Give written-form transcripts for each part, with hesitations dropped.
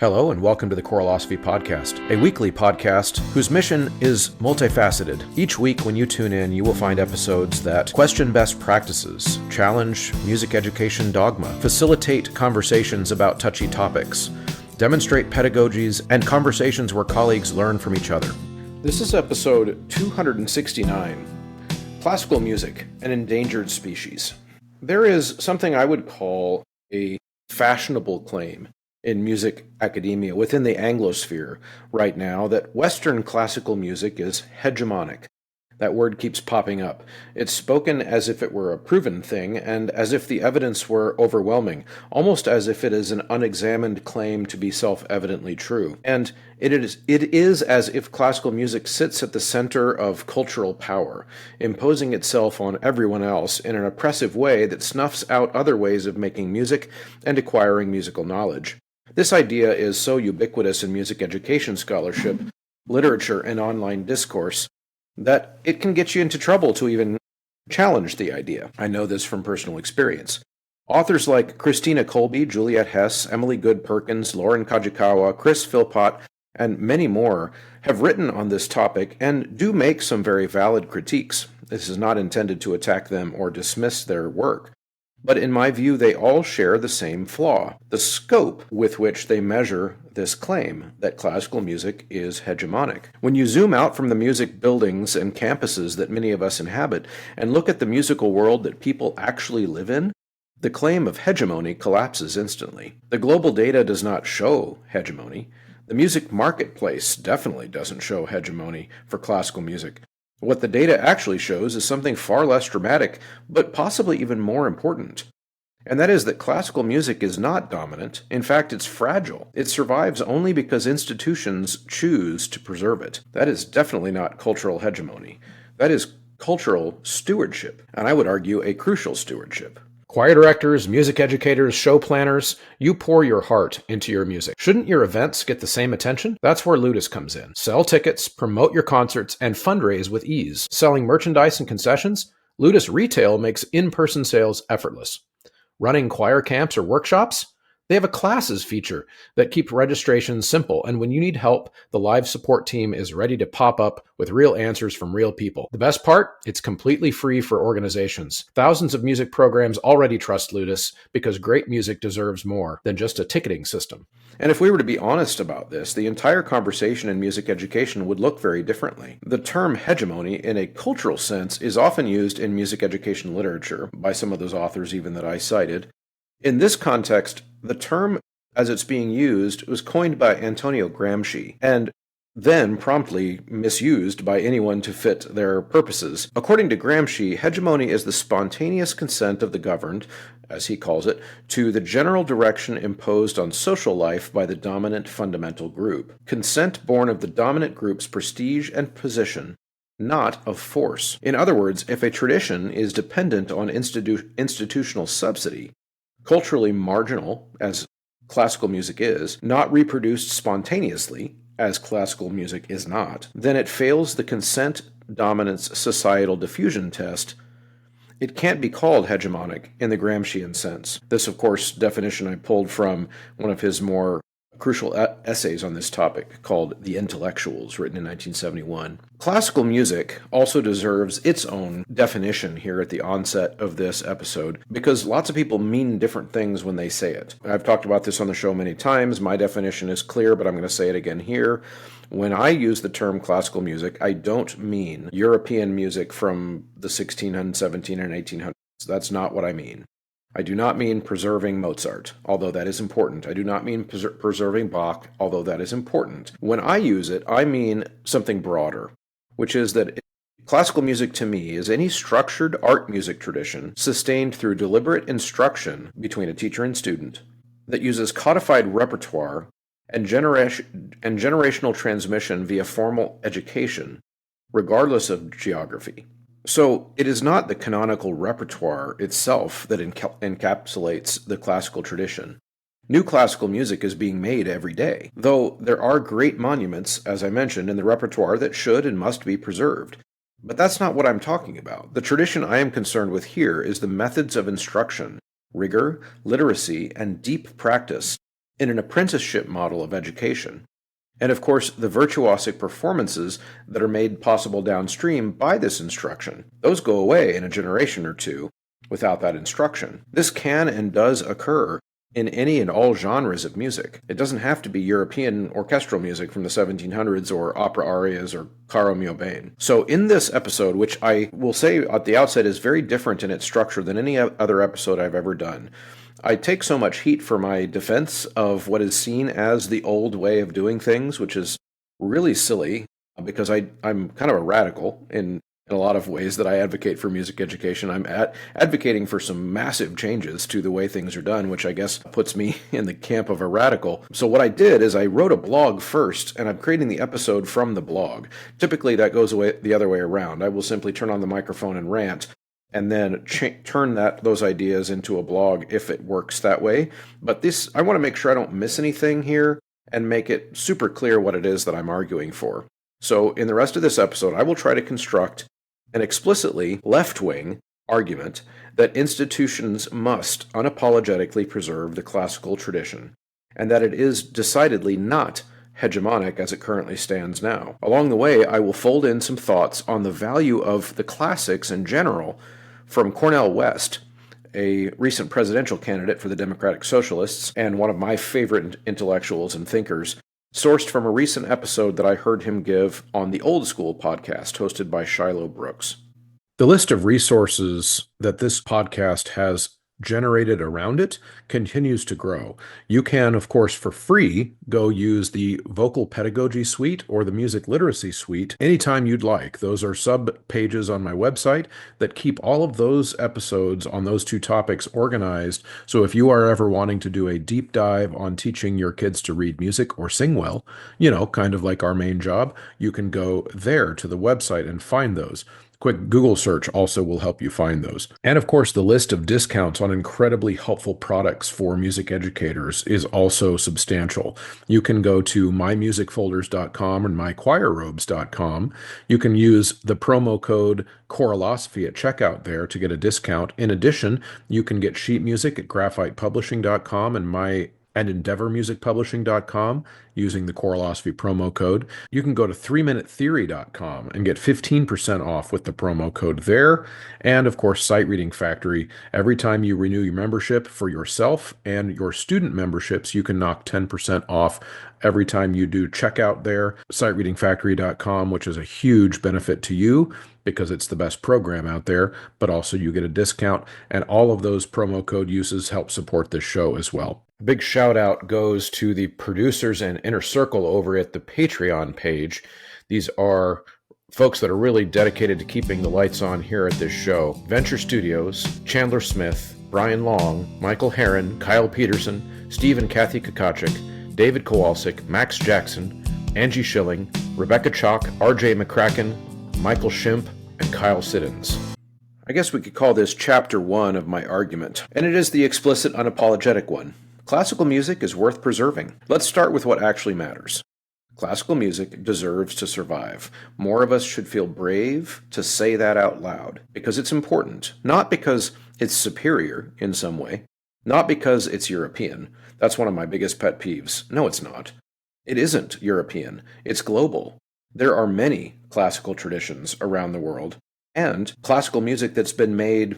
Hello and welcome to the Choralosophy Podcast, a weekly podcast whose mission is multifaceted. Each week when you tune in, you will find episodes that question best practices, challenge music education dogma, facilitate conversations about touchy topics, demonstrate pedagogies, and conversations where colleagues learn from each other. This is episode 269, Classical Music, an Endangered Species. There is something I would call a fashionable claim in music academia within the Anglosphere right now that Western classical music is hegemonic. That word keeps popping up. It's spoken as if it were a proven thing and as if the evidence were overwhelming, almost as if it is an unexamined claim to be self-evidently true. And it is as if classical music sits at the center of cultural power, imposing itself on everyone else in an oppressive way that snuffs out other ways of making music and acquiring musical knowledge. This idea is so ubiquitous in music education scholarship, literature, and online discourse that it can get you into trouble to even challenge the idea. I know this from personal experience. Authors like Christina Colby, Juliet Hess, Emily Good Perkins, Lauren Kajikawa, Chris Philpott, and many more have written on this topic and do make some very valid critiques. This is not intended to attack them or dismiss their work. But in my view, they all share the same flaw, the scope with which they measure this claim that classical music is hegemonic. When you zoom out from the music buildings and campuses that many of us inhabit and look at the musical world that people actually live in, the claim of hegemony collapses instantly. The global data does not show hegemony. The music marketplace definitely doesn't show hegemony for classical music. What the data actually shows is something far less dramatic, but possibly even more important. And that is that classical music is not dominant. In fact, it's fragile. It survives only because institutions choose to preserve it. That is definitely not cultural hegemony. That is cultural stewardship, and I would argue a crucial stewardship. Choir directors, music educators, show planners, you pour your heart into your music. Shouldn't your events get the same attention? That's where Ludus comes in. Sell tickets, promote your concerts, and fundraise with ease. Selling merchandise and concessions? Ludus Retail makes in-person sales effortless. Running choir camps or workshops? They have a classes feature that keeps registration simple, and when you need help, the live support team is ready to pop up with real answers from real people. The best part? It's completely free for organizations. Thousands of music programs already trust Ludus because great music deserves more than just a ticketing system. And if we were to be honest about this, the entire conversation in music education would look very differently. The term hegemony, in a cultural sense, is often used in music education literature by some of those authors even that I cited. In this context, the term as it's being used was coined by Antonio Gramsci and then promptly misused by anyone to fit their purposes. According to Gramsci, hegemony is the spontaneous consent of the governed, as he calls it, to the general direction imposed on social life by the dominant fundamental group. Consent born of the dominant group's prestige and position, not of force. In other words, if a tradition is dependent on institutional subsidy, culturally marginal, as classical music is, not reproduced spontaneously, as classical music is not, then it fails the consent dominance societal diffusion test. It can't be called hegemonic in the Gramscian sense. This, of course, definition I pulled from one of his more crucial essays on this topic called The Intellectuals, written in 1971. Classical music also deserves its own definition here at the onset of this episode because lots of people mean different things when they say it. I've talked about this on the show many times. My definition is clear, but I'm going to say it again here. When I use the term classical music, I don't mean European music from the 1600s, 1700s, and 1800s. That's not what I mean. I do not mean preserving Mozart, although that is important. I do not mean preserving Bach, although that is important. When I use it, I mean something broader, which is that classical music to me is any structured art music tradition sustained through deliberate instruction between a teacher and student that uses codified repertoire and generational transmission via formal education, regardless of geography. So it is not the canonical repertoire itself that encapsulates the classical tradition. New classical music is being made every day, though there are great monuments, as I mentioned, in the repertoire that should and must be preserved. But that's not what I'm talking about. The tradition I am concerned with here is the methods of instruction, rigor, literacy, and deep practice in an apprenticeship model of education. And of course, the virtuosic performances that are made possible downstream by this instruction, those go away in a generation or two without that instruction. This can and does occur in any and all genres of music. It doesn't have to be European orchestral music from the 1700s or opera arias or Caro mio bene. So in this episode, which I will say at the outset is very different in its structure than any other episode I've ever done, I take so much heat for my defense of what is seen as the old way of doing things, which is really silly because I'm kind of a radical in a lot of ways that I advocate for music education. I'm advocating for some massive changes to the way things are done, which I guess puts me in the camp of a radical. So what I did is I wrote a blog first, and I'm creating the episode from the blog. Typically that goes away the other way around. I will simply turn on the microphone and rant, and then turn those ideas into a blog if it works that way. But I want to make sure I don't miss anything here and make it super clear what it is that I'm arguing for. So in the rest of this episode, I will try to construct an explicitly left-wing argument that institutions must unapologetically preserve the classical tradition, and that it is decidedly not hegemonic as it currently stands now. Along the way, I will fold in some thoughts on the value of the classics in general from Cornel West, a recent presidential candidate for the Democratic Socialists and one of my favorite intellectuals and thinkers, sourced from a recent episode that I heard him give on the Old School podcast hosted by Shiloh Brooks. The list of resources that this podcast has generated around it continues to grow. You can, of course, for free, go use the Vocal Pedagogy Suite or the Music Literacy Suite anytime you'd like. Those are sub-pages on my website that keep all of those episodes on those two topics organized. So if you are ever wanting to do a deep dive on teaching your kids to read music or sing well, kind of like our main job, you can go there to the website and find those. Quick Google search also will help you find those. And of course, the list of discounts on incredibly helpful products for music educators is also substantial. You can go to mymusicfolders.com and mychoirrobes.com. You can use the promo code Choralosophy at checkout there to get a discount. In addition, you can get sheet music at graphitepublishing.com and endeavormusicpublishing.com using the Choralosophy promo code. You can go to 3minutetheory.com and get 15% off with the promo code there. And of course, Sight Reading Factory. Every time you renew your membership for yourself and your student memberships, you can knock 10% off every time you do checkout there. SightReadingFactory.com, which is a huge benefit to you because it's the best program out there, but also you get a discount, and all of those promo code uses help support this show as well. Big shout out goes to the producers and Inner Circle over at the Patreon page. These are folks that are really dedicated to keeping the lights on here at this show. Venture Studios, Chandler Smith, Brian Long, Michael Herron, Kyle Peterson, Steve and Kathy Kakachik, David Kowalczyk, Max Jackson, Angie Schilling, Rebecca Chalk, RJ McCracken, Michael Shimp, and Kyle Siddons. I guess we could call this chapter 1 of my argument, and it is the explicit, unapologetic one. Classical music is worth preserving. Let's start with what actually matters. Classical music deserves to survive. More of us should feel brave to say that out loud, because it's important, not because it's superior in some way, not because it's European. That's one of my biggest pet peeves. No, it's not. It isn't European. It's global. There are many classical traditions around the world, and classical music that's been made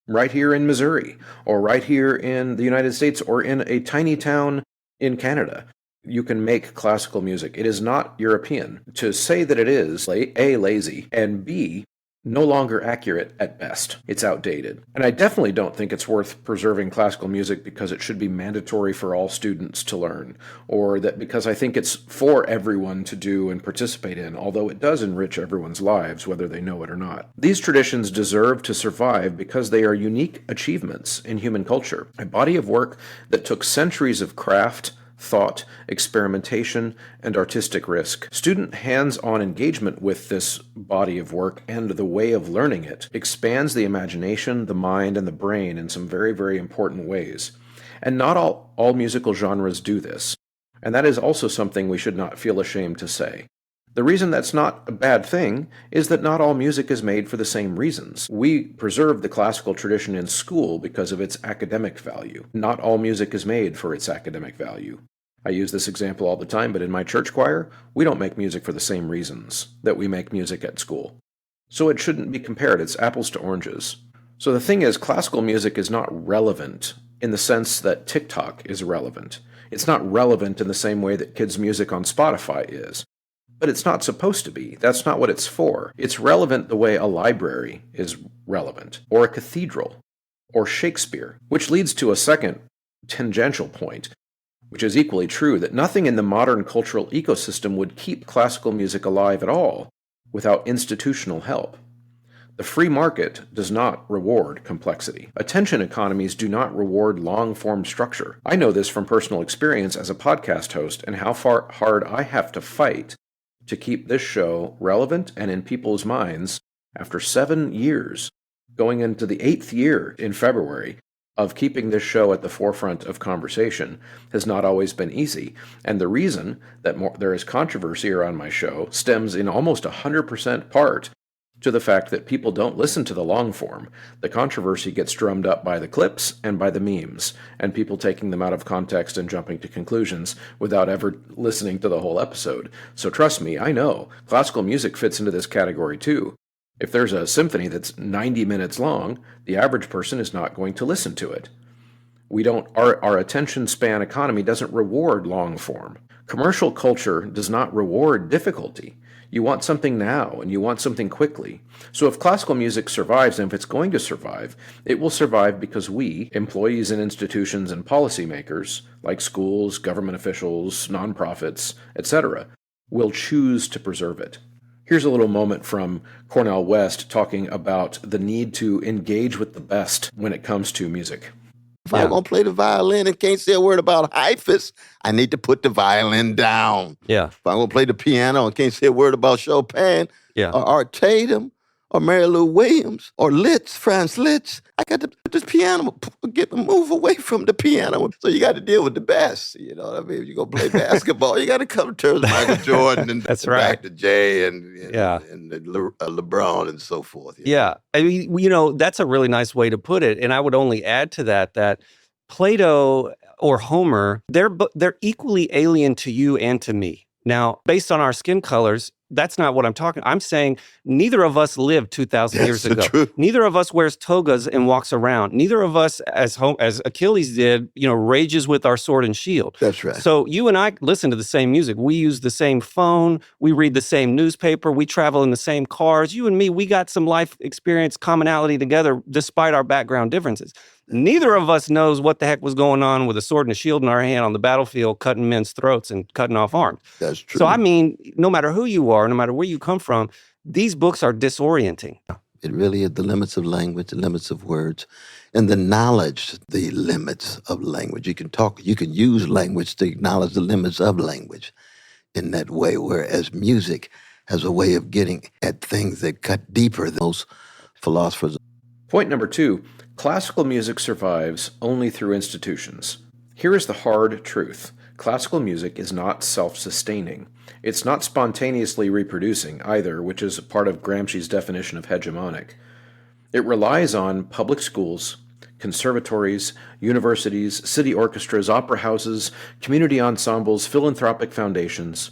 right here in Missouri, or right here in the United States, or in a tiny town in Canada. You can make classical music. It is not European. To say that it is, A, lazy, and B, no longer accurate at best. It's outdated. And I definitely don't think it's worth preserving classical music because it should be mandatory for all students to learn, or that because I think it's for everyone to do and participate in, although it does enrich everyone's lives, whether they know it or not. These traditions deserve to survive because they are unique achievements in human culture, a body of work that took centuries of craft, thought, experimentation, and artistic risk. Student hands-on engagement with this body of work and the way of learning it expands the imagination, the mind, and the brain in some very, very important ways. And not all musical genres do this. And that is also something we should not feel ashamed to say. The reason that's not a bad thing is that not all music is made for the same reasons. We preserve the classical tradition in school because of its academic value. Not all music is made for its academic value. I use this example all the time, but in my church choir, we don't make music for the same reasons that we make music at school. So it shouldn't be compared. It's apples to oranges. So the thing is, classical music is not relevant in the sense that TikTok is relevant. It's not relevant in the same way that kids' music on Spotify is. But it's not supposed to be. That's not what it's for. It's relevant the way a library is relevant, or a cathedral, or Shakespeare, which leads to a second tangential point, which is equally true, that nothing in the modern cultural ecosystem would keep classical music alive at all without institutional help. The free market does not reward complexity. Attention economies do not reward long-form structure. I know this from personal experience as a podcast host and how hard I have to fight to keep this show relevant and in people's minds after 7 years, going into the 8th year in February, of keeping this show at the forefront of conversation has not always been easy. And the reason that there is controversy around my show stems in almost 100% part to the fact that people don't listen to the long form. The controversy gets drummed up by the clips and by the memes, and people taking them out of context and jumping to conclusions without ever listening to the whole episode. So trust me, I know. Classical music fits into this category too. If there's a symphony that's 90 minutes long, the average person is not going to listen to it. Our attention span economy doesn't reward long form. Commercial culture does not reward difficulty. You want something now, and you want something quickly. So if classical music survives, and if it's going to survive, it will survive because we, employees in institutions and policymakers, like schools, government officials, nonprofits, etc., will choose to preserve it. Here's a little moment from Cornel West talking about the need to engage with the best when it comes to music. If I'm going to play the violin and can't say a word about hyphus, I need to put the violin down. Yeah. If I'm going to play the piano and can't say a word about Chopin or Art Tatum or Mary Lou Williams or Franz Liszt, I got to put this piano, move away from the piano. So you got to deal with the best. You know what I mean? If you're going to play basketball, you got to come to terms with Michael Jordan and That's right. back to Jay and LeBron and so forth. Yeah. I mean, that's a really nice way to put it. And I would only add to that Plato or Homer, they're equally alien to you and to me. Now, based on our skin colors, that's not what I'm talking. I'm saying neither of us lived 2,000 years ago. Truth. Neither of us wears togas and walks around. Neither of us, as Achilles did, rages with our sword and shield. That's right. So you and I listen to the same music. We use the same phone. We read the same newspaper. We travel in the same cars. You and me, we got some life experience commonality together despite our background differences. Neither of us knows what the heck was going on with a sword and a shield in our hand on the battlefield, cutting men's throats and cutting off arms. That's true. So, I mean, no matter who you are, no matter where you come from, these books are disorienting. It really is the limits of language, the limits of words, and the knowledge, the limits of language. You can use language to acknowledge the limits of language in that way, whereas music has a way of getting at things that cut deeper than those philosophers. Point number 2, classical music survives only through institutions. Here is the hard truth. Classical music is not self-sustaining. It's not spontaneously reproducing either, which is part of Gramsci's definition of hegemonic. It relies on public schools, conservatories, universities, city orchestras, opera houses, community ensembles, philanthropic foundations,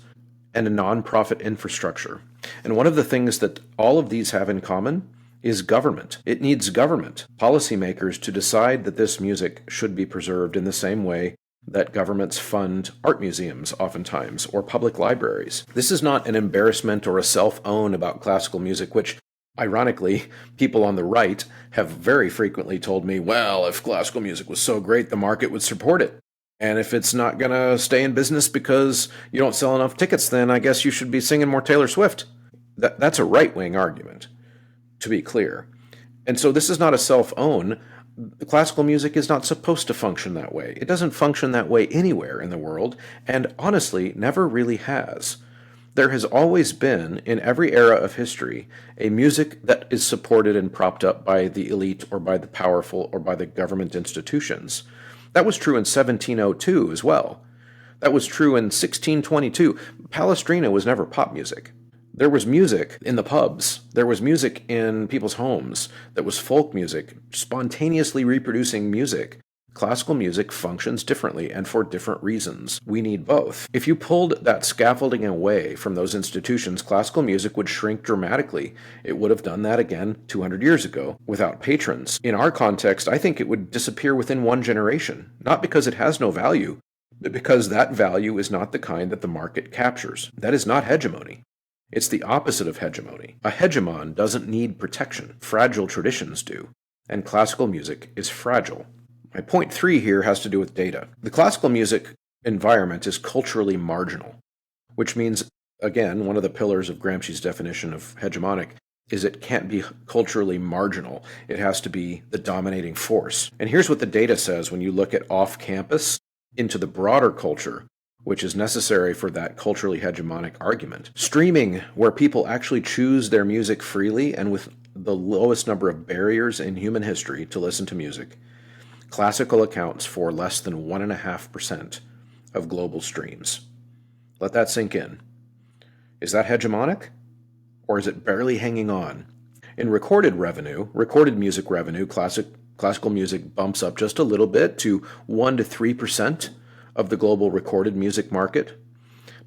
and a nonprofit infrastructure. And one of the things that all of these have in common is government. It needs government, policymakers, to decide that this music should be preserved in the same way that governments fund art museums oftentimes, or public libraries. This is not an embarrassment or a self-own about classical music, which, ironically, people on the right have very frequently told me, well, if classical music was so great, the market would support it. And if it's not going to stay in business because you don't sell enough tickets, then I guess you should be singing more Taylor Swift. That's a right-wing argument, to be clear. And so this is not a self-own. Classical music is not supposed to function that way. It doesn't function that way anywhere in the world, and honestly, never really has. There has always been, in every era of history, a music that is supported and propped up by the elite or by the powerful or by the government institutions. That was true in 1702 as well. That was true in 1622. Palestrina was never pop music. There was music in the pubs. There was music in people's homes that was folk music, spontaneously reproducing music. Classical music functions differently and for different reasons. We need both. If you pulled that scaffolding away from those institutions, classical music would shrink dramatically. It would have done that again 200 years ago without patrons. In our context, I think it would disappear within one generation, not because it has no value, but because that value is not the kind that the market captures. That is not hegemony. It's the opposite of hegemony. A hegemon doesn't need protection. Fragile traditions do. And classical music is fragile. My point 3 here has to do with data. The classical music environment is culturally marginal, which means, again, one of the pillars of Gramsci's definition of hegemonic is it can't be culturally marginal. It has to be the dominating force. And here's what the data says when you look at off-campus into the broader culture, which is necessary for that culturally hegemonic argument. Streaming, where people actually choose their music freely and with the lowest number of barriers in human history to listen to music, classical accounts for less than 1.5% of global streams. Let that sink in. Is that hegemonic? Or is it barely hanging on? In recorded music revenue, classical music bumps up just a little bit to 1 to 3% of the global recorded music market.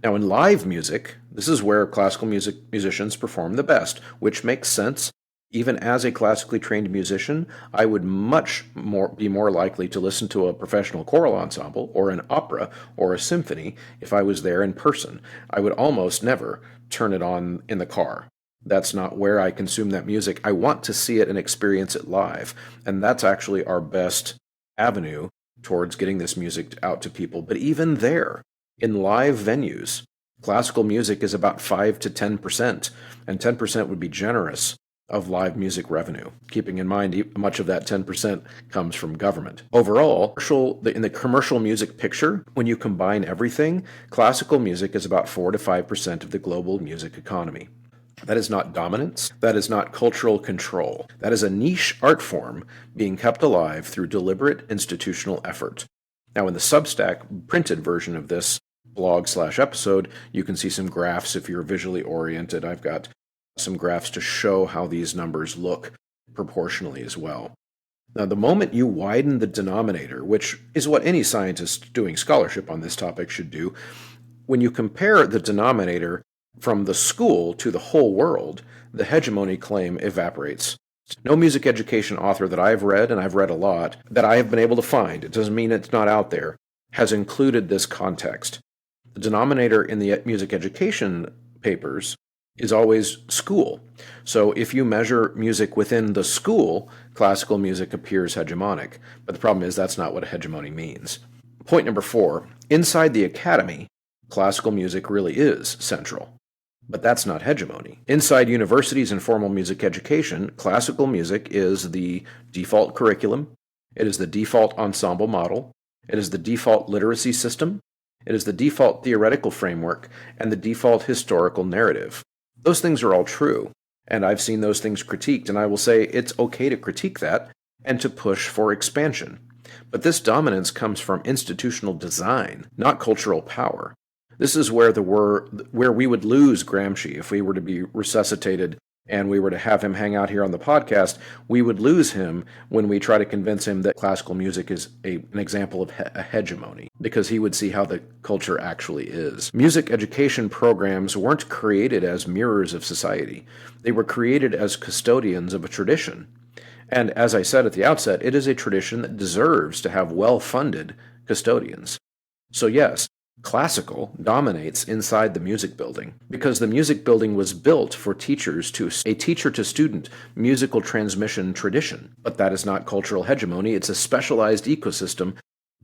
Now in live music, this is where classical musicians perform the best, which makes sense. Even as a classically trained musician, I would be more likely to listen to a professional choral ensemble or an opera or a symphony if I was there in person. I would almost never turn it on in the car. That's not where I consume that music. I want to see it and experience it live. And that's actually our best avenue towards getting this music out to people. But even there, in live venues, classical music is about 5 to 10%, and 10% would be generous of live music revenue, keeping in mind much of that 10% comes from government. Overall, in the commercial music picture, when you combine everything, classical music is about 4 to 5% of the global music economy. That is not dominance. That is not cultural control. That is a niche art form being kept alive through deliberate institutional effort. Now, in the Substack printed version of this blog/episode, you can see some graphs if you're visually oriented. I've got some graphs to show how these numbers look proportionally as well. Now, the moment you widen the denominator, which is what any scientist doing scholarship on this topic should do, when you compare the denominator from the school to the whole world, the hegemony claim evaporates. No music education author that I've read, and I've read a lot, that I have been able to find, it doesn't mean it's not out there, has included this context. The denominator in the music education papers is always school. So if you measure music within the school, classical music appears hegemonic. But the problem is that's not what a hegemony means. Point number 4, inside the academy, classical music really is central. But that's not hegemony. Inside universities and formal music education, classical music is the default curriculum. It is the default ensemble model. It is the default literacy system. It is the default theoretical framework and the default historical narrative. Those things are all true, and I've seen those things critiqued, and I will say it's okay to critique that and to push for expansion. But this dominance comes from institutional design, not cultural power. This is where we would lose Gramsci if we were to be resuscitated and we were to have him hang out here on the podcast. We would lose him when we try to convince him that classical music is an example of a hegemony, because he would see how the culture actually is. Music education programs weren't created as mirrors of society. They were created as custodians of a tradition. And as I said at the outset, it is a tradition that deserves to have well-funded custodians. So yes, classical dominates inside the music building because the music building was built for a teacher-to-student musical transmission tradition. But that is not cultural hegemony. It's a specialized ecosystem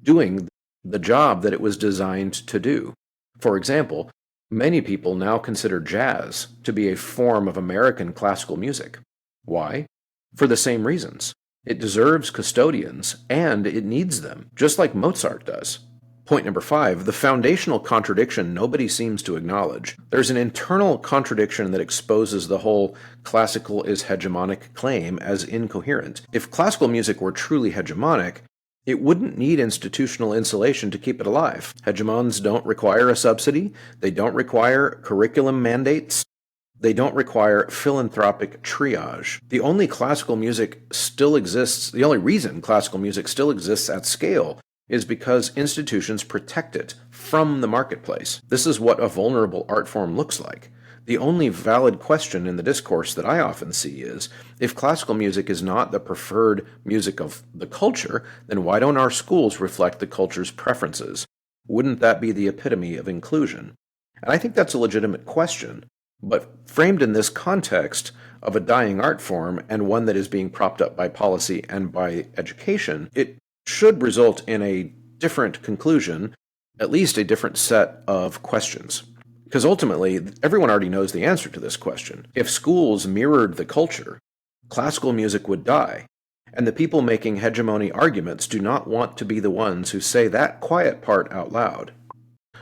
doing the job that it was designed to do. For example, many people now consider jazz to be a form of American classical music. Why? For the same reasons. It deserves custodians, and it needs them, just like Mozart does. Point number 5, the foundational contradiction nobody seems to acknowledge. There's an internal contradiction that exposes the whole classical is hegemonic claim as incoherent. If classical music were truly hegemonic, It wouldn't need institutional insulation to keep it alive. Hegemons don't require a subsidy. They don't require curriculum mandates. They don't require philanthropic triage. The only reason classical music still exists at scale is because institutions protect it from the marketplace. This is what a vulnerable art form looks like. The only valid question in the discourse that I often see is, if classical music is not the preferred music of the culture, then why don't our schools reflect the culture's preferences? Wouldn't that be the epitome of inclusion? And I think that's a legitimate question, but framed in this context of a dying art form and one that is being propped up by policy and by education, it should result in a different conclusion, at least a different set of questions. Because ultimately, everyone already knows the answer to this question. If schools mirrored the culture, classical music would die. And the people making hegemony arguments do not want to be the ones who say that quiet part out loud.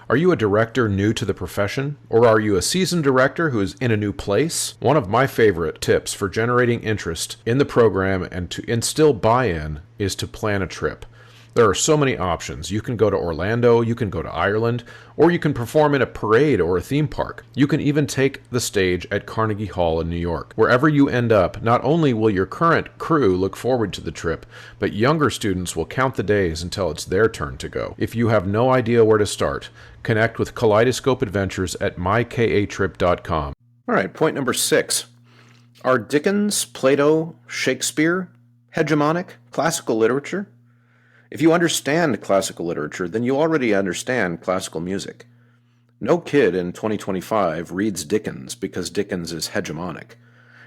Are you a director new to the profession? Or are you a seasoned director who is in a new place? One of my favorite tips for generating interest in the program and to instill buy-in is to plan a trip. There are so many options. You can go to Orlando, you can go to Ireland, or you can perform in a parade or a theme park. You can even take the stage at Carnegie Hall in New York. Wherever you end up, not only will your current crew look forward to the trip, but younger students will count the days until it's their turn to go. If you have no idea where to start, connect with Kaleidoscope Adventures at mykatrip.com. All right, point number 6. Are Dickens, Plato, Shakespeare hegemonic classical literature? If you understand classical literature, then you already understand classical music. No kid in 2025 reads Dickens because Dickens is hegemonic.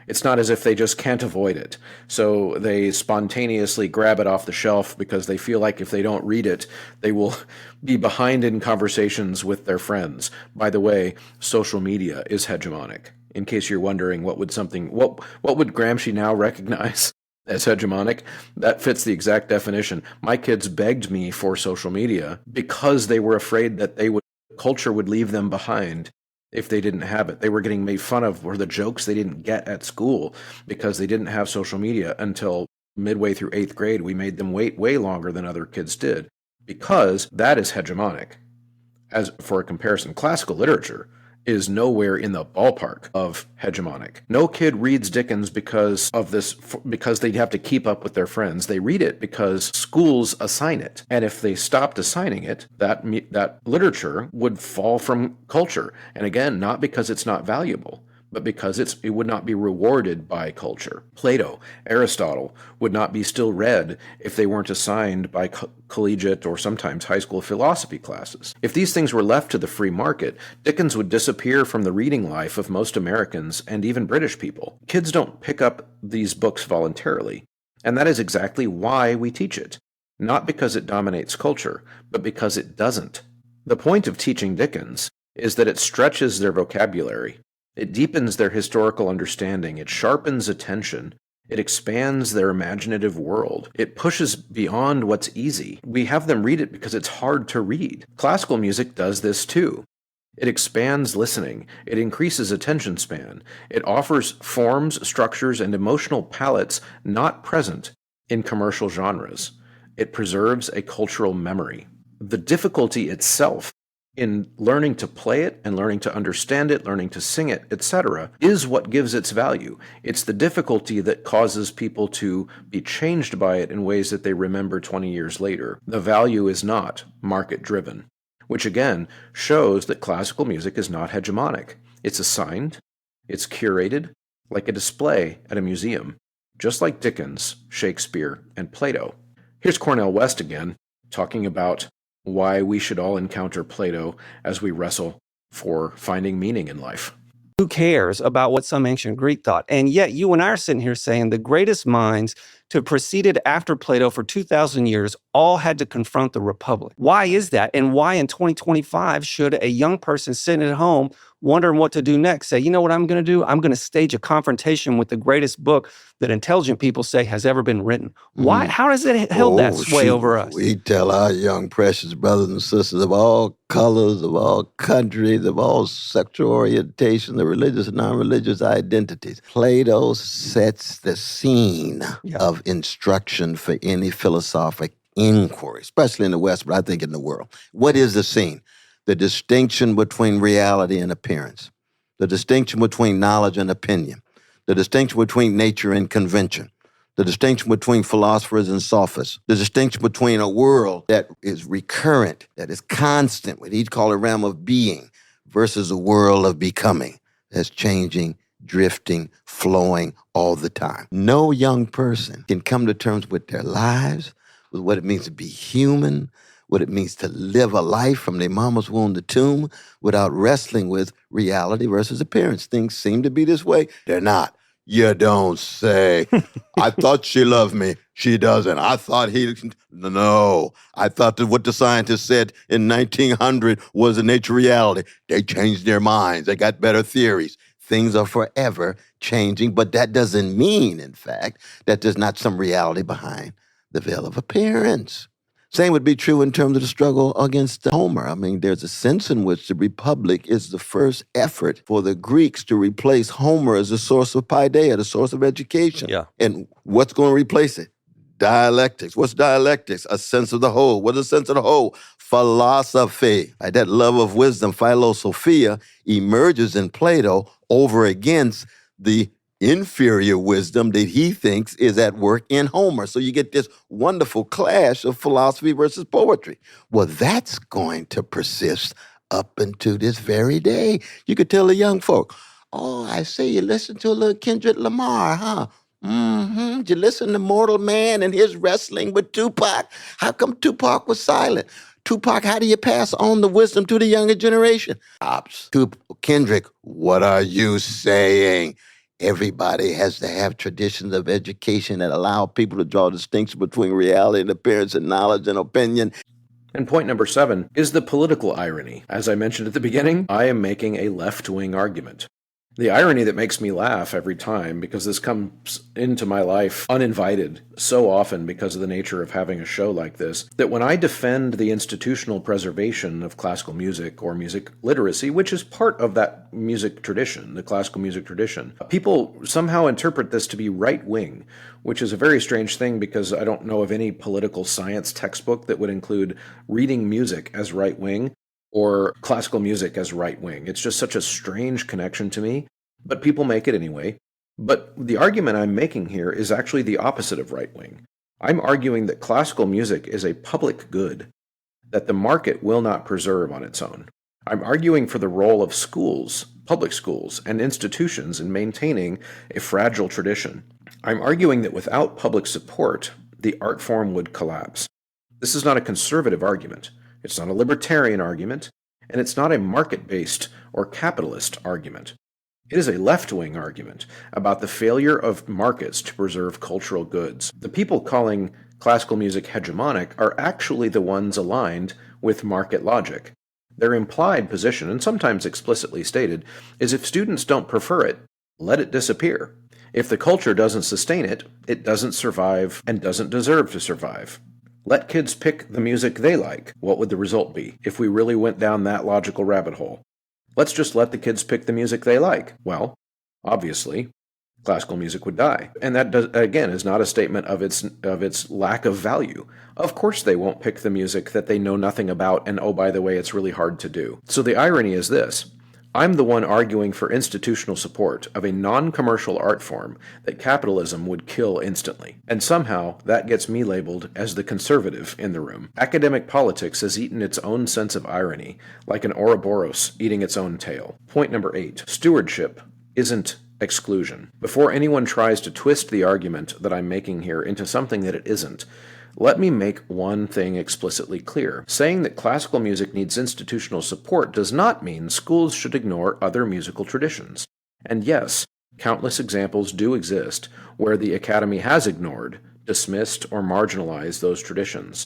It's not as if they just can't avoid it, so they spontaneously grab it off the shelf because they feel like if they don't read it, they will be behind in conversations with their friends. By the way, social media is hegemonic. In case you're wondering what would Gramsci now recognize as hegemonic, that fits the exact definition. My kids begged me for social media because they were afraid that culture would leave them behind if they didn't have it. They were getting made fun of for the jokes they didn't get at school because they didn't have social media until midway through 8th grade. We made them wait way longer than other kids did because that is hegemonic. As for a comparison, classical literature is nowhere in the ballpark of hegemonic. No kid reads Dickens because they have to keep up with their friends. They read it because schools assign it. And if they stopped assigning it, that literature would fall from culture. And again, not because it's not valuable, but because it would not be rewarded by culture. Plato, Aristotle would not be still read if they weren't assigned by collegiate or sometimes high school philosophy classes. If these things were left to the free market, Dickens would disappear from the reading life of most Americans and even British people. Kids don't pick up these books voluntarily, and that is exactly why we teach it. Not because it dominates culture, but because it doesn't. The point of teaching Dickens is that it stretches their vocabulary. It deepens their historical understanding. It sharpens attention. It expands their imaginative world. It pushes beyond what's easy. We have them read it because it's hard to read. Classical music does this too. It expands listening. It increases attention span. It offers forms, structures, and emotional palettes not present in commercial genres. It preserves a cultural memory. The difficulty itself in learning to play it and learning to understand it, learning to sing it, etc., is what gives its value. It's the difficulty that causes people to be changed by it in ways that they remember 20 years later. The value is not market-driven, which again shows that classical music is not hegemonic. It's assigned, it's curated, like a display at a museum, just like Dickens, Shakespeare, and Plato. Here's Cornel West again, talking about why we should all encounter Plato as we wrestle for finding meaning in life. Who cares about what some ancient Greek thought? And yet you and I are sitting here saying the greatest minds to have proceeded after Plato for 2,000 years all had to confront the Republic. Why is that? And why in 2025 should a young person sitting at home wondering what to do next say, you know what I'm going to do? I'm going to stage a confrontation with the greatest book that intelligent people say has ever been written. Why? How does it held that sway over us? We tell our young precious brothers and sisters of all colors, of all countries, of all sexual orientation, the religious and non-religious identities. Plato sets the scene of instruction for any philosophic inquiry, especially in the West, but I think in the world. What is the scene? The distinction between reality and appearance, the distinction between knowledge and opinion, the distinction between nature and convention, the distinction between philosophers and sophists, the distinction between a world that is recurrent, that is constant, what he'd call a realm of being, versus a world of becoming that's changing, drifting, flowing all the time. No young person can come to terms with their lives, with what it means to be human, what it means to live a life from their mama's womb to tomb without wrestling with reality versus appearance. Things seem to be this way. They're not. You don't say. I thought she loved me. She doesn't. I thought he... No. I thought that what the scientists said in 1900 was the nature reality. They changed their minds. They got better theories. Things are forever changing, but that doesn't mean, in fact, that there's not some reality behind the veil of appearance. Same would be true in terms of the struggle against Homer. I mean, there's a sense in which the Republic is the first effort for the Greeks to replace Homer as a source of paideia, the source of education. Yeah. And what's going to replace it? Dialectics. What's dialectics? A sense of the whole. What is a sense of the whole? Philosophy. Right? That love of wisdom, philosophia, emerges in Plato over against the inferior wisdom that he thinks is at work in Homer. So you get this wonderful clash of philosophy versus poetry. Well, that's going to persist up into this very day. You could tell the young folk, oh, I see you listen to a little Kendrick Lamar, huh? Mm-hmm. Did you listen to Mortal Man and his wrestling with Tupac? How come Tupac was silent? Tupac, how do you pass on the wisdom to the younger generation? Ops. Kendrick, what are you saying? Everybody has to have traditions of education that allow people to draw a distinction between reality and appearance and knowledge and opinion. And point number 7 is the political irony. As I mentioned at the beginning, I am making a left-wing argument. The irony that makes me laugh every time, because this comes into my life uninvited so often because of the nature of having a show like this, that when I defend the institutional preservation of classical music or music literacy, which is part of that music tradition, the classical music tradition, people somehow interpret this to be right-wing, which is a very strange thing because I don't know of any political science textbook that would include reading music as right-wing or classical music as right-wing. It's just such a strange connection to me, but people make it anyway. But the argument I'm making here is actually the opposite of right-wing. I'm arguing that classical music is a public good that the market will not preserve on its own. I'm arguing for the role of schools, public schools, and institutions in maintaining a fragile tradition. I'm arguing that without public support, the art form would collapse. This is not a conservative argument. It's not a libertarian argument, and it's not a market-based or capitalist argument. It is a left-wing argument about the failure of markets to preserve cultural goods. The people calling classical music hegemonic are actually the ones aligned with market logic. Their implied position, and sometimes explicitly stated, is if students don't prefer it, let it disappear. If the culture doesn't sustain it, it doesn't survive and doesn't deserve to survive. Let kids pick the music they like. What would the result be if we really went down that logical rabbit hole? Let's just let the kids pick the music they like. Well, obviously, classical music would die. And that, again, is not a statement of its lack of value. Of course they won't pick the music that they know nothing about, and oh, by the way, it's really hard to do. So the irony is this. I'm the one arguing for institutional support of a non-commercial art form that capitalism would kill instantly. And somehow, that gets me labeled as the conservative in the room. Academic politics has eaten its own sense of irony, like an Ouroboros eating its own tail. Point number 8. Stewardship isn't exclusion. Before anyone tries to twist the argument that I'm making here into something that it isn't, let me make one thing explicitly clear. Saying that classical music needs institutional support does not mean schools should ignore other musical traditions. And yes, countless examples do exist where the Academy has ignored, dismissed, or marginalized those traditions.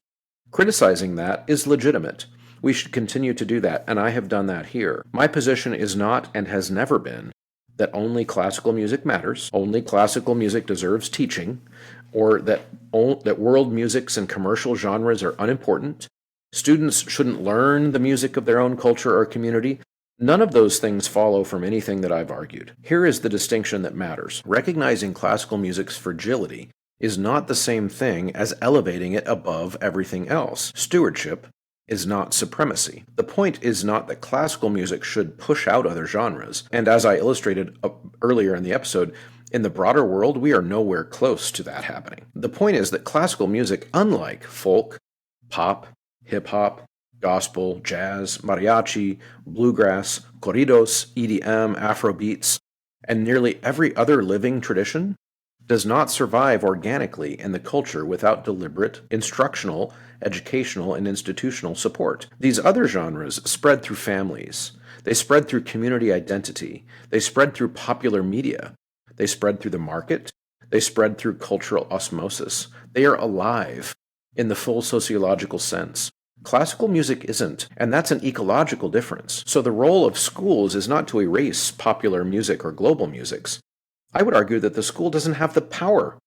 Criticizing that is legitimate. We should continue to do that, and I have done that here. My position is not, and has never been, that only classical music matters, only classical music deserves teaching, or that world musics and commercial genres are unimportant. Students shouldn't learn the music of their own culture or community. None of those things follow from anything that I've argued. Here is the distinction that matters. Recognizing classical music's fragility is not the same thing as elevating it above everything else. Stewardship is not supremacy. The point is not that classical music should push out other genres, and as I illustrated earlier in the episode, in the broader world, we are nowhere close to that happening. The point is that classical music, unlike folk, pop, hip-hop, gospel, jazz, mariachi, bluegrass, corridos, EDM, Afrobeats, and nearly every other living tradition, does not survive organically in the culture without deliberate, instructional, educational, and institutional support. These other genres spread through families. They spread through community identity. They spread through popular media. They spread through the market. They spread through cultural osmosis. They are alive in the full sociological sense. Classical music isn't, and that's an ecological difference. So the role of schools is not to erase popular music or global musics. I would argue that the school doesn't have the power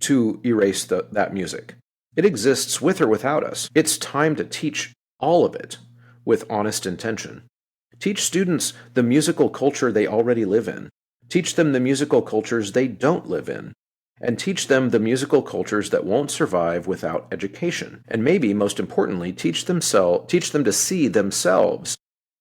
to erase that music. It exists with or without us. It's time to teach all of it with honest intention. Teach students the musical culture they already live in. Teach them the musical cultures they don't live in. And teach them the musical cultures that won't survive without education. And maybe, most importantly, teach them to see themselves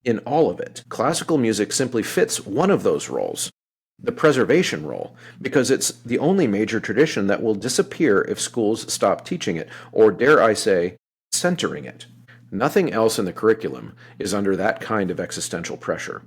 in all of it. Classical music simply fits one of those roles, the preservation role, because it's the only major tradition that will disappear if schools stop teaching it, or dare I say, centering it. Nothing else in the curriculum is under that kind of existential pressure.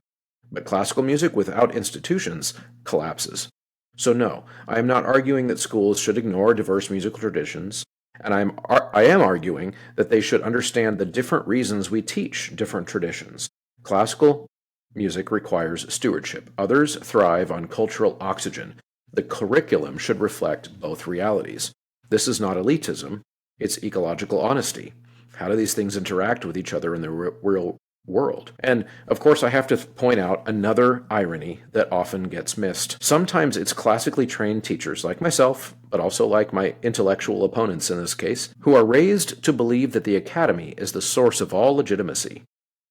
But classical music without institutions collapses. So no, I am not arguing that schools should ignore diverse musical traditions, and I am arguing that they should understand the different reasons we teach different traditions. Classical music requires stewardship. Others thrive on cultural oxygen. The curriculum should reflect both realities. This is not elitism, it's ecological honesty. How do these things interact with each other in the real world? And of course, I have to point out another irony that often gets missed. Sometimes it's classically trained teachers like myself, but also like my intellectual opponents in this case, who are raised to believe that the academy is the source of all legitimacy,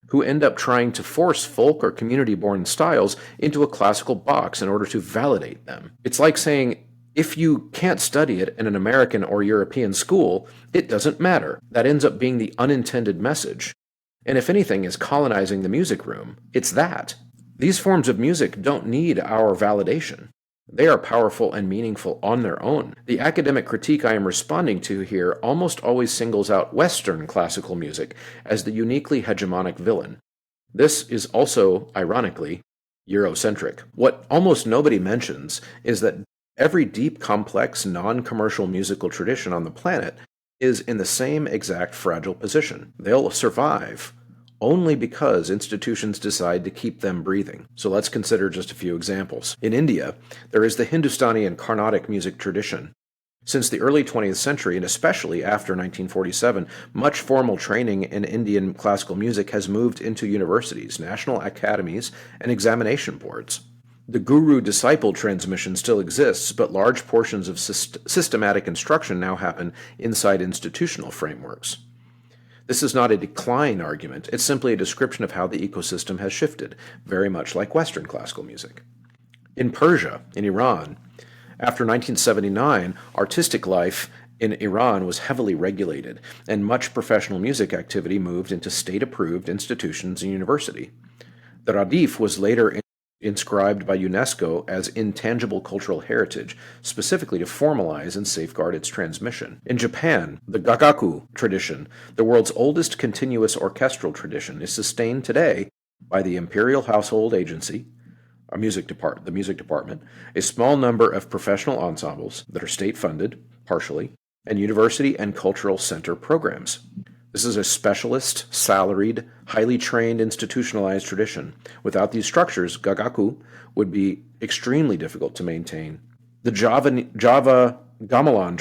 who end up trying to force folk or community-born styles into a classical box in order to validate them. It's like saying, if you can't study it in an American or European school, it doesn't matter. That ends up being the unintended message. And if anything is colonizing the music room, it's that. These forms of music don't need our validation. They are powerful and meaningful on their own. The academic critique I am responding to here almost always singles out Western classical music as the uniquely hegemonic villain. This is also, ironically, Eurocentric. What almost nobody mentions is that every deep, complex, non-commercial musical tradition on the planet is in the same exact fragile position. They'll survive only because institutions decide to keep them breathing. So let's consider just a few examples. In India, there is the Hindustani and Carnatic music tradition. Since the early 20th century, and especially after 1947, much formal training in Indian classical music has moved into universities, national academies, and examination boards. The guru-disciple transmission still exists, but large portions of systematic instruction now happen inside institutional frameworks. This is not a decline argument, it's simply a description of how the ecosystem has shifted, very much like Western classical music. In Persia, in Iran, after 1979, artistic life in Iran was heavily regulated, and much professional music activity moved into state-approved institutions and university. The Radif was later inscribed by UNESCO as intangible cultural heritage, specifically to formalize and safeguard its transmission. In Japan, the gagaku tradition, the world's oldest continuous orchestral tradition, is sustained today by the Imperial Household Agency, the music department, a small number of professional ensembles that are state-funded, partially, and university and cultural center programs. This is a specialist, salaried, highly trained, institutionalized tradition. Without these structures, gagaku would be extremely difficult to maintain. The Javanese gamelan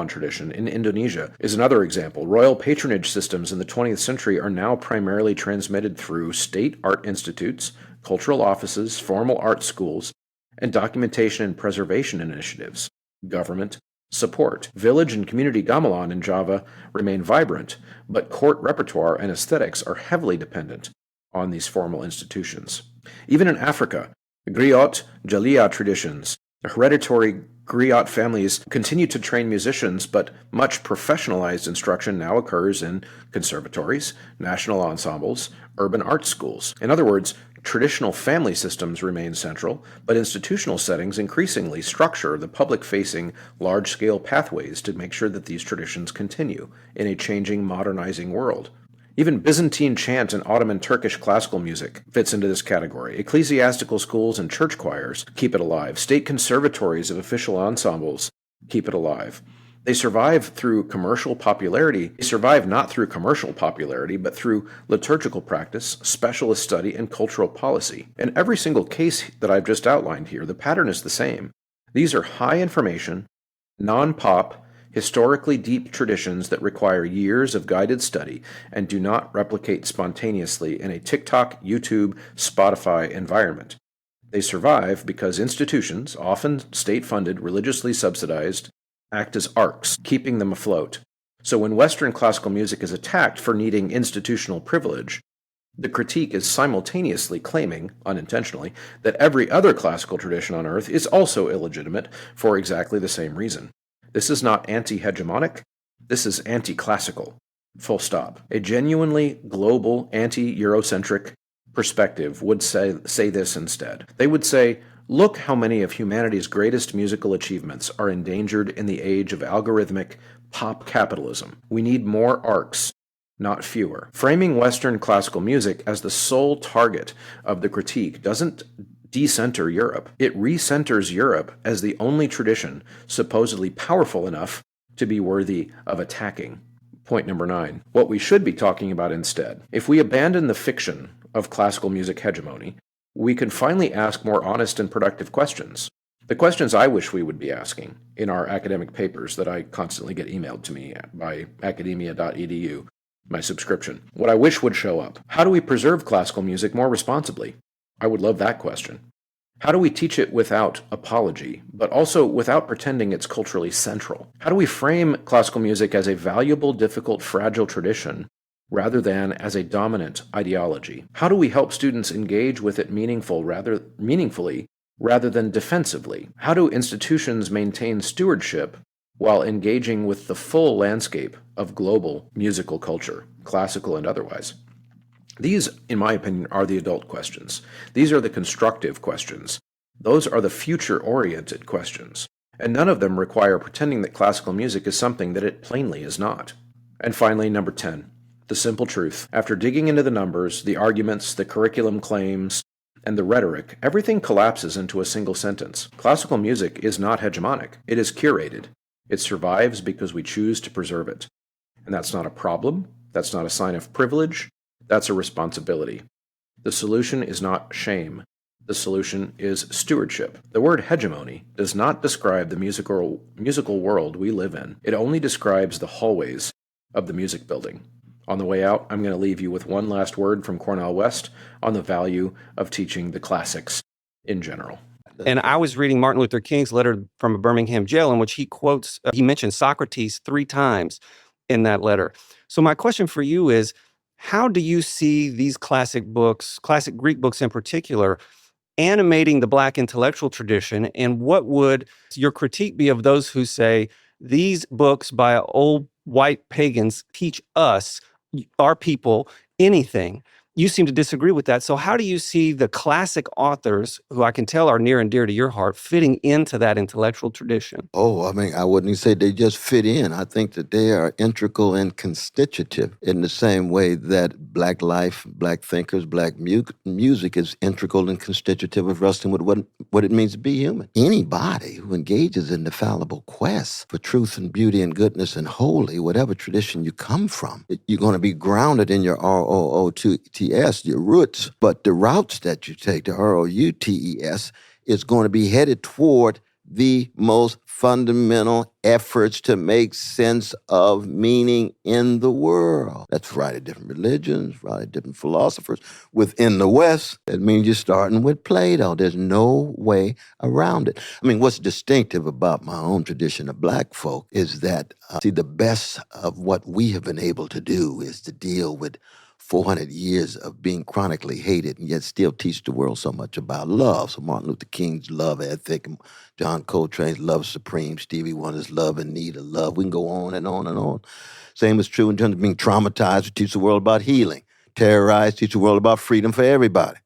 tradition in Indonesia is another example. Royal patronage systems in the 20th century are now primarily transmitted through state art institutes, cultural offices, formal art schools, and documentation and preservation initiatives. Government support. Village and community gamelan in Java remain vibrant, but court repertoire and aesthetics are heavily dependent on these formal institutions. Even in Africa, the griot, jalia traditions, the hereditary Griot families continue to train musicians, but much professionalized instruction now occurs in conservatories, national ensembles, urban art schools. In other words, traditional family systems remain central, but institutional settings increasingly structure the public-facing, large-scale pathways to make sure that these traditions continue in a changing, modernizing world. Even Byzantine chant and Ottoman Turkish classical music fits into this category. Ecclesiastical schools and church choirs keep it alive. State conservatories of official ensembles keep it alive. They survive through commercial popularity. They survive not through commercial popularity, but through liturgical practice, specialist study, and cultural policy. In every single case that I've just outlined here, the pattern is the same. These are high information, non-pop, historically deep traditions that require years of guided study and do not replicate spontaneously in a TikTok, YouTube, Spotify environment. They survive because institutions, often state-funded, religiously subsidized, act as arcs, keeping them afloat. So when Western classical music is attacked for needing institutional privilege, the critique is simultaneously claiming, unintentionally, that every other classical tradition on earth is also illegitimate for exactly the same reason. This is not anti-hegemonic, this is anti-classical. Full stop. A genuinely global, anti-Eurocentric perspective would say this instead. They would say, look how many of humanity's greatest musical achievements are endangered in the age of algorithmic pop capitalism. We need more arcs, not fewer. Framing Western classical music as the sole target of the critique doesn't decenter Europe. It recenters Europe as the only tradition supposedly powerful enough to be worthy of attacking. Point number 9. What we should be talking about instead. If we abandon the fiction of classical music hegemony, we can finally ask more honest and productive questions. The questions I wish we would be asking in our academic papers that I constantly get emailed to me by academia.edu, my subscription. What I wish would show up. How do we preserve classical music more responsibly? I would love that question. How do we teach it without apology, but also without pretending it's culturally central? How do we frame classical music as a valuable, difficult, fragile tradition rather than as a dominant ideology? How do we help students engage with it meaningfully rather than defensively? How do institutions maintain stewardship while engaging with the full landscape of global musical culture, classical and otherwise? These, in my opinion, are the adult questions. These are the constructive questions. Those are the future-oriented questions. And none of them require pretending that classical music is something that it plainly is not. And finally, number 10, the simple truth. After digging into the numbers, the arguments, the curriculum claims, and the rhetoric, everything collapses into a single sentence. Classical music is not hegemonic. It is curated. It survives because we choose to preserve it. And that's not a problem. That's not a sign of privilege. That's a responsibility. The solution is not shame. The solution is stewardship. The word hegemony does not describe the musical world we live in. It only describes the hallways of the music building. On the way out, I'm going to leave you with one last word from Cornel West on the value of teaching the classics in general. And I was reading Martin Luther King's letter from a Birmingham jail in which he quotes, he mentions Socrates 3 times in that letter. So my question for you is, how do you see these classic books, classic Greek books in particular, animating the Black intellectual tradition? And what would your critique be of those who say these books by old white pagans teach us, our people, anything? You seem to disagree with that. So how do you see the classic authors, who I can tell are near and dear to your heart, fitting into that intellectual tradition? Oh, I mean, I wouldn't even say they just fit in. I think that they are integral and constitutive in the same way that Black life, Black thinkers, Black music is integral and constitutive of wrestling with what it means to be human. Anybody who engages in the fallible quest for truth and beauty and goodness and holy, whatever tradition you come from, you're going to be grounded in your ROOTS, your roots, but the routes that you take, the ROUTES, is going to be headed toward the most fundamental efforts to make sense of meaning in the world. That's a variety of different religions, a variety of different philosophers. Within the West, that means you're starting with Plato. There's no way around it. I mean, what's distinctive about my own tradition of Black folk is that, the best of what we have been able to do is to deal with 400 years of being chronically hated and yet still teach the world so much about love. So Martin Luther King's love ethic, John Coltrane's love supreme, Stevie Wonder's love and need of love. We can go on and on and on. Same is true in terms of being traumatized, we teach the world about healing. Terrorized, teach the world about freedom for everybody.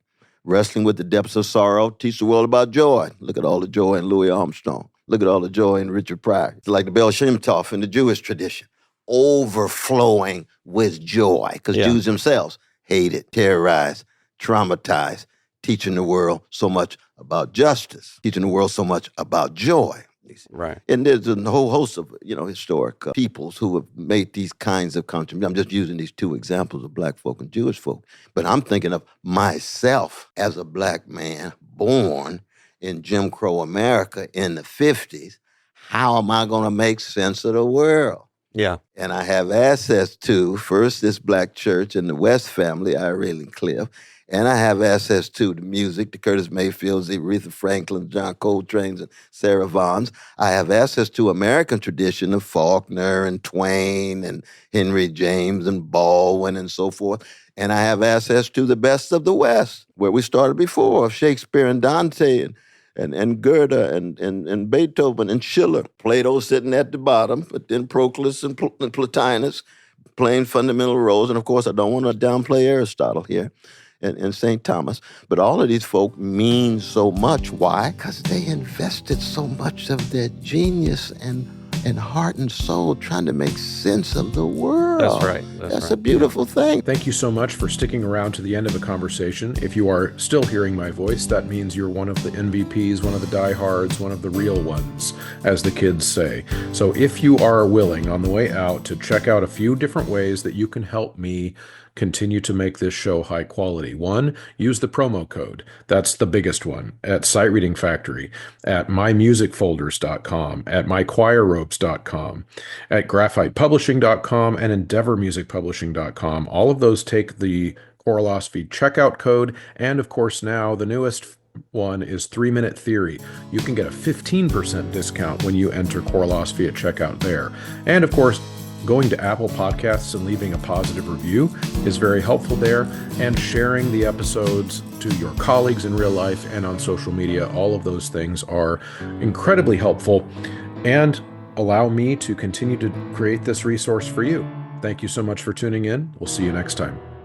Wrestling with the depths of sorrow, teach the world about joy. Look at all the joy in Louis Armstrong. Look at all the joy in Richard Pryor. It's like the Bel Shem Tov in the Jewish tradition, overflowing with joy, because Jews themselves hated, terrorized, traumatized, teaching the world so much about justice, teaching the world so much about joy. Right. And there's a whole host of, historic peoples who have made these kinds of contributions. I'm just using these two examples of black folk and Jewish folk. But I'm thinking of myself as a black man born in Jim Crow America in the 50s. How am I going to make sense of the world? Yeah. And I have access to, first, this black church and the West family, Ireland and Cliff. And I have access to the music, the Curtis Mayfields, the Aretha Franklin, John Coltrane's, and Sarah Vaughan's. I have access to American tradition of Faulkner and Twain and Henry James and Baldwin and so forth. And I have access to the best of the West, where we started before, Shakespeare and Dante and Goethe and Beethoven and Schiller. Plato sitting at the bottom, but then Proclus and Plotinus playing fundamental roles. And of course, I don't want to downplay Aristotle here and St. Thomas. But all of these folk mean so much. Why? Because they invested so much of their genius and heart and soul trying to make sense of the world. That's right. That's a beautiful thing. Thank you so much for sticking around to the end of the conversation. If you are still hearing my voice, that means you're one of the MVPs, one of the diehards, one of the real ones, as the kids say. So if you are willing on the way out to check out a few different ways that you can help me continue to make this show high quality. One, use the promo code. That's the biggest one. At Sight Reading Factory, at mymusicfolders.com, at mychoirropes.com, at graphitepublishing.com, and endeavormusicpublishing.com. All of those take the Choralosophy checkout code. And of course, now the newest one is 3-Minute Theory. You can get a 15% discount when you enter Choralosophy at checkout there. And of course, going to Apple Podcasts and leaving a positive review is very helpful there, and sharing the episodes to your colleagues in real life and on social media. All of those things are incredibly helpful and allow me to continue to create this resource for you. Thank you so much for tuning in. We'll see you next time.